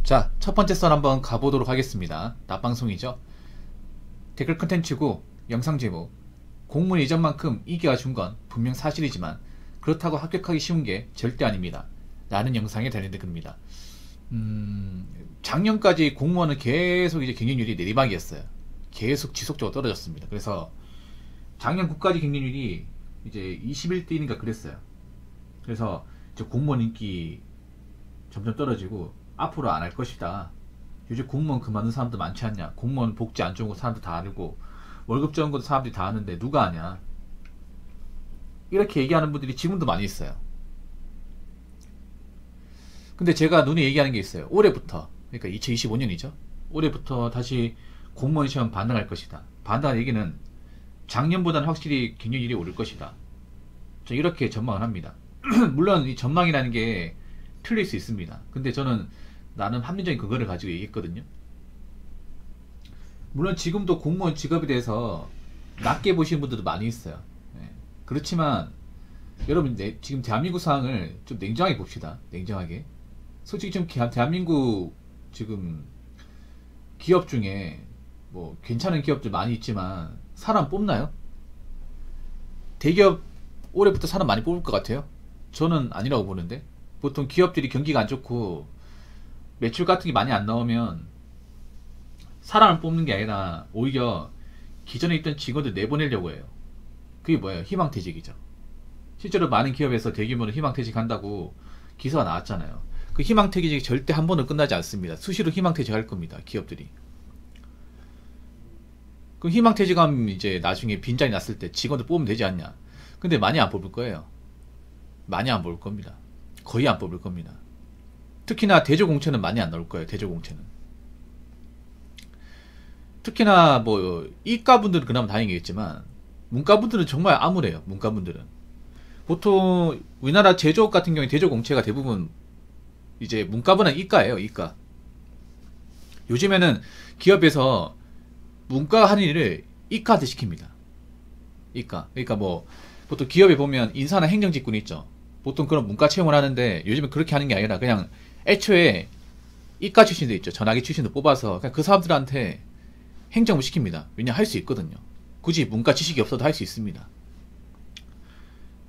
자, 첫 번째 썰 한번 가보도록 하겠습니다. 낮방송이죠. 댓글 컨텐츠고 영상 제목, 공무원 이전만큼 이겨와 준 건 분명 사실이지만 그렇다고 합격하기 쉬운 게 절대 아닙니다. 라는 영상에 달린 댓글입니다. 작년까지 공무원은 계속 이제 경쟁률이 내리막이었어요. 계속 지속적으로 떨어졌습니다. 그래서 작년 국가직 경쟁률이 이제 21대인가 그랬어요. 그래서 이제 공무원 인기 점점 떨어지고 앞으로 안 할 것이다. 요즘 공무원 그만둔 사람도 많지 않냐. 공무원 복지 안 좋은 거 사람들 다 알고 월급 적은 것도 사람들이 다 아는데 누가 아냐. 이렇게 얘기하는 분들이 지금도 많이 있어요. 근데 제가 눈에 얘기하는 게 있어요. 올해부터, 그러니까 2025년이죠. 올해부터 다시 공무원 시험 반등할 것이다. 반등한 얘기는 작년보다는 확실히 경쟁률이 오를 것이다. 저 이렇게 전망을 합니다. 물론 이 전망이라는 게 틀릴 수 있습니다. 근데 저는 나름 합리적인 근거를 가지고 얘기했거든요. 물론 지금도 공무원 직업에 대해서 낮게 보시는 분들도 많이 있어요. 네. 그렇지만 여러분 지금 대한민국 상황을 좀 냉정하게 봅시다. 냉정하게. 솔직히 지금 대한민국 지금 기업 중에 뭐 괜찮은 기업들 많이 있지만 사람 뽑나요? 대기업 올해부터 사람 많이 뽑을 것 같아요? 저는 아니라고 보는데, 보통 기업들이 경기가 안 좋고 매출 같은 게 많이 안 나오면 사람을 뽑는 게 아니라 오히려 기존에 있던 직원들 내보내려고 해요. 그게 뭐예요? 희망퇴직이죠. 실제로 많은 기업에서 대규모로 희망퇴직한다고 기사가 나왔잖아요. 그 희망퇴직이 절대 한 번은 끝나지 않습니다. 수시로 희망퇴직할 겁니다. 기업들이. 그럼 희망퇴직하면 이제 나중에 빈자리 났을 때 직원들 뽑으면 되지 않냐. 근데 많이 안 뽑을 거예요. 많이 안 뽑을 겁니다. 거의 안 뽑을 겁니다. 특히나 대조공채는 많이 안 나올 거예요. 대조공채는. 특히나 뭐 이과분들은 그나마 다행이겠지만 문과분들은 정말 암울해요. 문과분들은. 보통 우리나라 제조업 같은 경우에 대조공채가 대부분 이제 문과보다 이과예요. 이과. 요즘에는 기업에서 문과 하는 일을 이과한테 시킵니다. 이과. 그러니까 뭐 보통 기업에 보면 인사나 행정직군이 있죠. 보통 그런 문과 채용을 하는데 요즘은 그렇게 하는 게 아니라 그냥 애초에 이과 출신도 있죠. 전화기 출신도 뽑아서 그냥 그 사람들한테 행정을 시킵니다. 왜냐 할 수 있거든요. 굳이 문과 지식이 없어도 할 수 있습니다.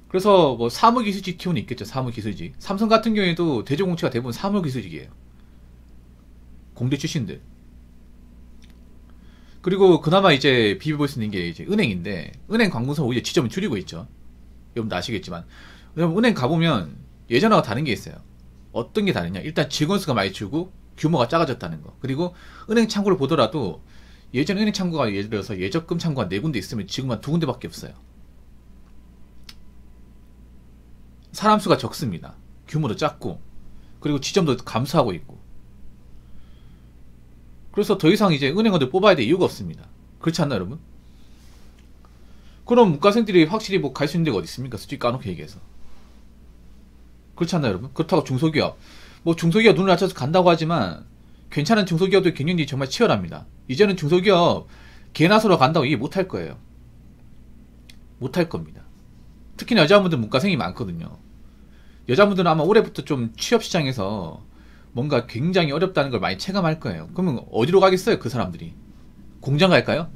그래서 뭐 사무기술직 키우는 있겠죠. 사무기술직. 삼성 같은 경우에도 대조공채가 대부분 사무기술직이에요. 공대 출신들. 그리고 그나마 이제 비벼볼 수 있는 게 이제 은행인데, 은행 관공서 오히려 지점을 줄이고 있죠. 여러분도 아시겠지만. 왜냐면 은행 가보면 예전하고 다른 게 있어요. 어떤 게 다르냐. 일단 직원 수가 많이 줄고 규모가 작아졌다는 거. 그리고 은행 창구를 보더라도 예전 은행 창구가 예를 들어서 예적금 창구가 4군데 있으면 지금 한 2군데밖에 없어요. 사람 수가 적습니다. 규모도 작고, 그리고 지점도 감소하고 있고. 그래서 더 이상 이제 은행원들 뽑아야 될 이유가 없습니다. 그렇지 않나 여러분? 그럼 문과생들이 확실히 뭐 갈 수 있는 데가 어디 있습니까? 솔직히 까놓고 얘기해서. 그렇지 않나 여러분? 그렇다고 중소기업, 뭐 중소기업 눈을 낮춰서 간다고 하지만 괜찮은 중소기업들 경쟁력이 정말 치열합니다. 이제는 중소기업 개나 소로 간다고 이해 못할 거예요. 못할 겁니다. 특히나 여자분들 문과생이 많거든요. 여자분들은 아마 올해부터 좀 취업시장에서 뭔가 굉장히 어렵다는 걸 많이 체감할 거예요. 그러면 어디로 가겠어요? 그 사람들이 공장 갈까요?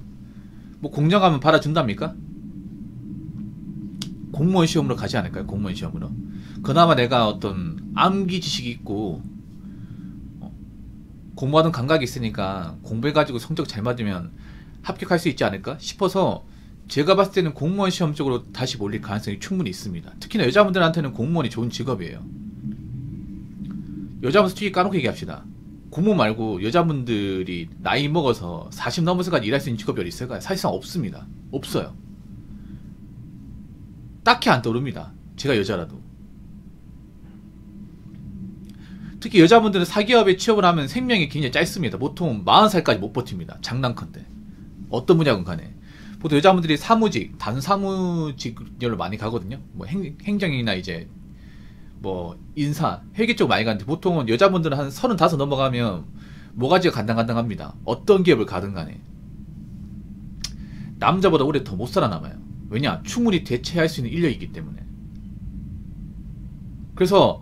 뭐 공장 가면 받아준답니까? 공무원 시험으로 가지 않을까요? 공무원 시험으로. 그나마 내가 어떤 암기 지식이 있고 공부하던 감각이 있으니까 공부해가지고 성적 잘 맞으면 합격할 수 있지 않을까 싶어서 제가 봤을 때는 공무원 시험 쪽으로 다시 몰릴 가능성이 충분히 있습니다. 특히나 여자분들한테는 공무원이 좋은 직업이에요. 여자분 솔직히 까놓고 얘기합시다. 공무원 말고 여자분들이 나이 먹어서 40 넘어서까지 일할 수 있는 직업이 어디 있을까요? 사실상 없습니다. 없어요. 딱히 안 떠오릅니다. 제가 여자라도. 특히 여자분들은 사기업에 취업을 하면 생명이 굉장히 짧습니다. 보통 40살까지 못 버팁니다. 장난컨대. 어떤 분야건 간에. 보통 여자분들이 사무직, 단사무직열로 많이 가거든요. 뭐 행정이나 이제 뭐 인사, 회계 쪽 많이 가는데 보통은 여자분들은 한 35 넘어가면 모가지가 간당간당합니다. 어떤 기업을 가든 간에. 남자보다 오래 더 못 살아남아요. 왜냐? 충분히 대체할 수 있는 인력이기 때문에. 그래서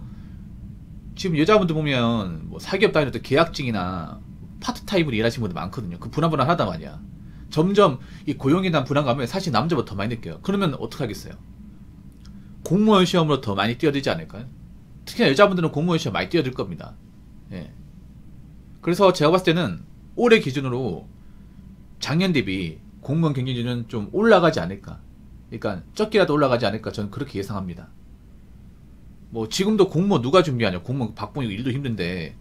지금 여자분들 보면 뭐 사기업 다니는 계약직이나 파트타임으로 일하시는 분들 많거든요. 그 불안불안하단 말이야. 점점 이 고용에 대한 불안감을 사실 남자보다 더 많이 느껴요. 그러면 어떡하겠어요? 공무원 시험으로 더 많이 뛰어들지 않을까요? 특히나 여자분들은 공무원 시험 많이 뛰어들 겁니다. 예. 그래서 제가 봤을 때는 올해 기준으로 작년 대비 공무원 경쟁률은 좀 올라가지 않을까. 그러니까 적게라도 올라가지 않을까 저는 그렇게 예상합니다. 뭐 지금도 공무원 누가 준비하냐. 공무원 박봉이고 일도 힘든데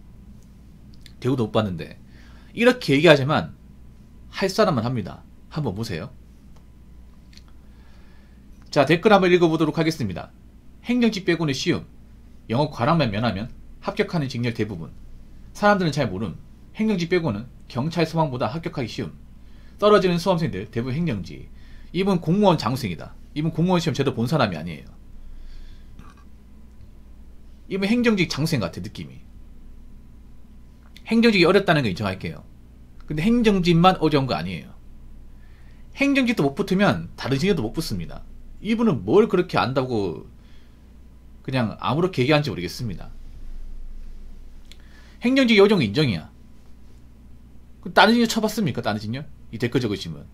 대우도 못 받는데 이렇게 얘기하지만 할 사람은 합니다. 한번 보세요. 자, 댓글 한번 읽어보도록 하겠습니다. 행정직 빼고는 쉬움. 영어 과락만 면하면 합격하는 직렬 대부분. 사람들은 잘 모름. 행정직 빼고는 경찰 소방보다 합격하기 쉬움. 떨어지는 수험생들 대부분 행정직. 이분 공무원 장수생이다. 이분 공무원 시험 제대로 본 사람이 아니에요. 이분 행정직 장수생 같아 느낌이. 행정직이 어렵다는 거 인정할게요. 근데 행정직만 어려운 거 아니에요. 행정직도 못 붙으면 다른 직렬도 못 붙습니다. 이분은 뭘 그렇게 안다고 그냥 아무렇게 얘기하는지 모르겠습니다. 행정직 요정 인정이야. 다른 직렬 쳐봤습니까? 다른 직렬? 이 댓글 적으시면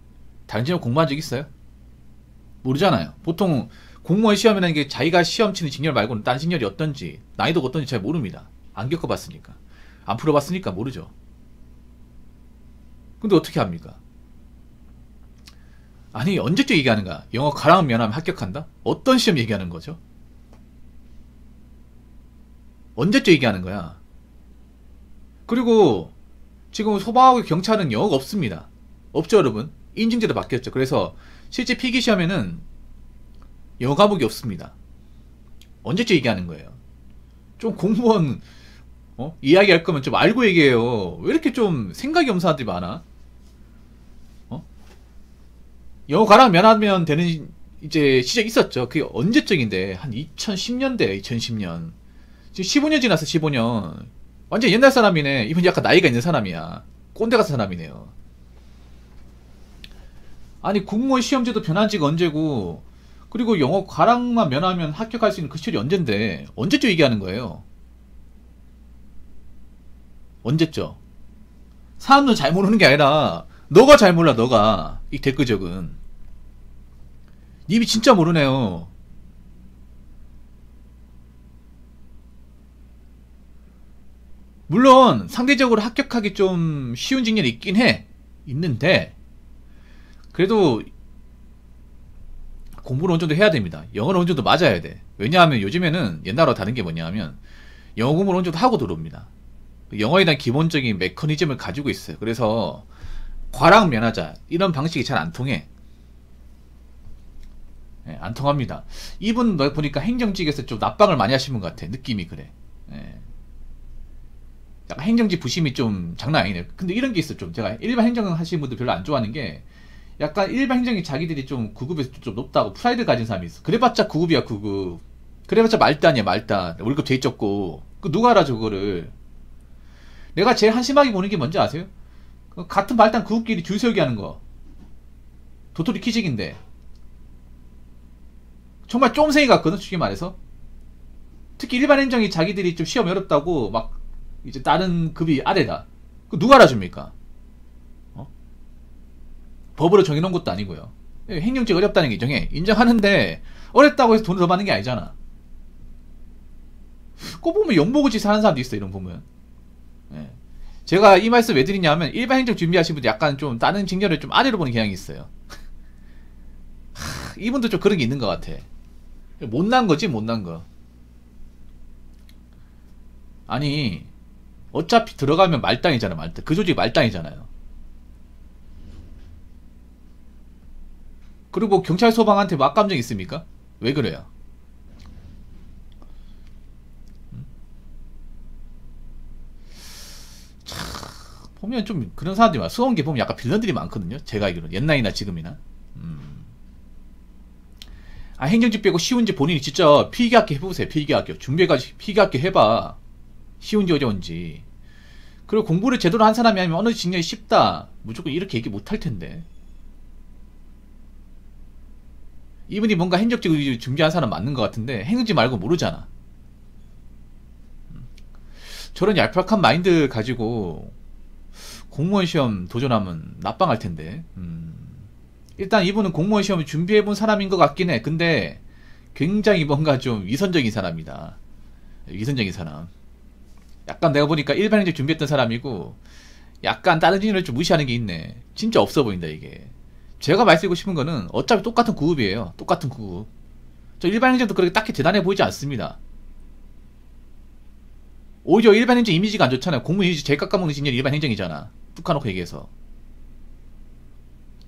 다른 직렬 공부한 적 있어요? 모르잖아요. 보통 공무원 시험이라는 게 자기가 시험 치는 직렬 말고는 다른 직렬이 어떤지 난이도가 어떤지 잘 모릅니다. 안 겪어봤으니까. 안 풀어봤으니까 모르죠. 근데 어떻게 합니까? 아니 언제쯤 얘기하는 거야? 영어 가랑 면하면 합격한다? 어떤 시험 얘기하는 거죠? 언제쯤 얘기하는 거야? 그리고 지금 소방하고 경찰은 영어가 없습니다. 없죠 여러분? 인증제도 바뀌었죠. 그래서 실제 필기시험에는 영어 과목이 없습니다. 언제쯤 얘기하는 거예요? 좀 공무원 이야기할 거면 좀 알고 얘기해요. 왜 이렇게 좀 생각이 없는 사람들이 많아? 영어 가락 면하면 되는 이제 시절이 있었죠. 그게 언제적인데 한 2010년대 2010년 지금 15년 지났어. 15년 완전 옛날 사람이네. 이분 약간 나이가 있는 사람이야. 꼰대 같은 사람이네요. 아니 공무원 시험제도 변한 지가 언제고 그리고 영어 가락만 면하면 합격할 수 있는 그 시절이 언젠데 언제쯤 얘기하는 거예요? 언제죠? 사람들 잘 모르는 게 아니라 너가 잘 몰라. 너가 이 댓글적은 님이 진짜 모르네요. 물론 상대적으로 합격하기 좀 쉬운 직렬이 있긴 해. 있는데 그래도 공부를 어느 정도 해야 됩니다. 영어를 어느 정도 맞아야 돼. 왜냐하면 요즘에는 옛날과 다른 게 뭐냐면 영어 공부를 어느 정도 하고 들어옵니다. 영어에 대한 기본적인 메커니즘을 가지고 있어요. 그래서 과락 면하자 이런 방식이 잘 안 통해. 예, 안 통합니다. 이분 보니까 행정직에서 좀 납방을 많이 하신 분 같아. 느낌이 그래. 예. 약간 행정직 부심이 좀 장난 아니네. 근데 이런 게 있어. 좀 제가 일반 행정 하시는 분들 별로 안 좋아하는 게 약간 일반 행정이 자기들이 좀 구급에서 좀 높다고 프라이드 가진 사람이 있어. 그래봤자 9급이야 9급. 그래봤자 말단이야 말단. 월급 제일 적고. 그 누가 알아 저거를. 내가 제일 한심하게 보는 게 뭔지 아세요? 같은 말단 그룹끼리 줄 세우기 하는 거. 도토리 키직인데. 정말 쫌생이 같거든, 쉽게 말해서. 특히 일반 행정이 자기들이 좀 시험이 어렵다고, 막, 이제 다른 급이 아래다. 그 누가 알아줍니까? 법으로 정해놓은 것도 아니고요. 행정직 어렵다는 게 인정해. 인정하는데, 어렵다고 해서 돈을 더 받는 게 아니잖아. 꼭 보면 욕먹을 짓 하는 사람도 있어, 이런 거 보면. 예. 제가 이 말씀 왜 드리냐면 일반 행정 준비하시는 분들 약간 좀 다른 직렬을 좀 아래로 보는 경향이 있어요. 이분도 좀 그런 게 있는 것 같아. 못난 거지 못난 거. 아니 어차피 들어가면 말단이잖아. 말단. 그 조직이 말단이잖아요. 그리고 경찰 소방한테 막감정 있습니까? 왜 그래요? 보면 좀 그런 사람들이 많아. 수험계 보면 약간 빌런들이 많거든요. 제가 알기로는 옛날이나 지금이나. 행정직 빼고 쉬운지 본인이 진짜 필기학교 해보세요. 필기학교 준비해가지고 필기학교 해봐. 쉬운지 어려운지. 그리고 공부를 제대로 한 사람이 아니면 어느 직렬이 쉽다 무조건 이렇게 얘기 못할 텐데. 이분이 뭔가 행정직 준비한 사람 맞는 것 같은데 행정직 말고 모르잖아. 저런 얄팍한 마인드 가지고 공무원 시험 도전하면 납방할 텐데. 일단 이분은 공무원 시험을 준비해본 사람인 것 같긴 해. 근데 굉장히 뭔가 좀 위선적인 사람이다. 위선적인 사람. 약간 내가 보니까 일반행정 준비했던 사람이고 약간 다른 진로를 좀 무시하는 게 있네. 진짜 없어 보인다 이게. 제가 말씀드리고 싶은 거는 어차피 똑같은 구급이에요. 똑같은 구급. 저 일반행정도 그렇게 딱히 대단해 보이지 않습니다. 오히려 일반행정 이미지가 안 좋잖아요. 공무원 이미지 제일 깎아먹는 진열이 일반행정이잖아. 뚝 까놓고 얘기해서.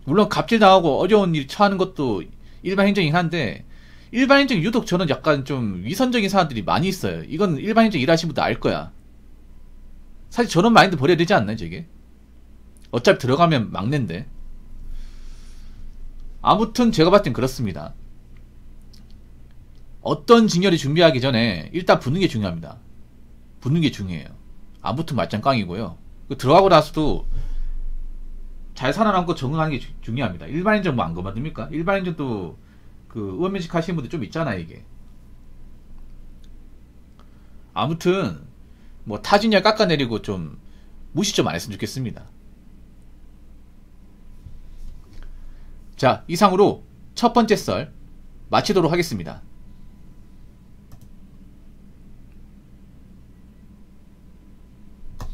물론 갑질 당하고 어려운 일 처하는 것도 일반행정이긴 한데 일반행정 유독 저는 약간 좀 위선적인 사람들이 많이 있어요. 이건 일반행정 일하시는 분도 알 거야. 사실 저런 마인드 버려야 되지 않나요 저게? 어차피 들어가면 막는데. 아무튼 제가 봤을 땐 그렇습니다. 어떤 직렬이 준비하기 전에 일단 붙는 게 중요합니다. 붙는 게 중요해요. 안 붙으면 말짱 깡이고요. 들어가고 나서도 잘 살아남고 적응하는 게 중요합니다. 일반인전 뭐 안 거만듭니까? 일반인전도 그 의원면식 하시는 분들 좀 있잖아 이게. 아무튼 뭐 타진열 깎아내리고 좀 무시 좀 안 했으면 좋겠습니다. 자, 이상으로 첫 번째 썰 마치도록 하겠습니다.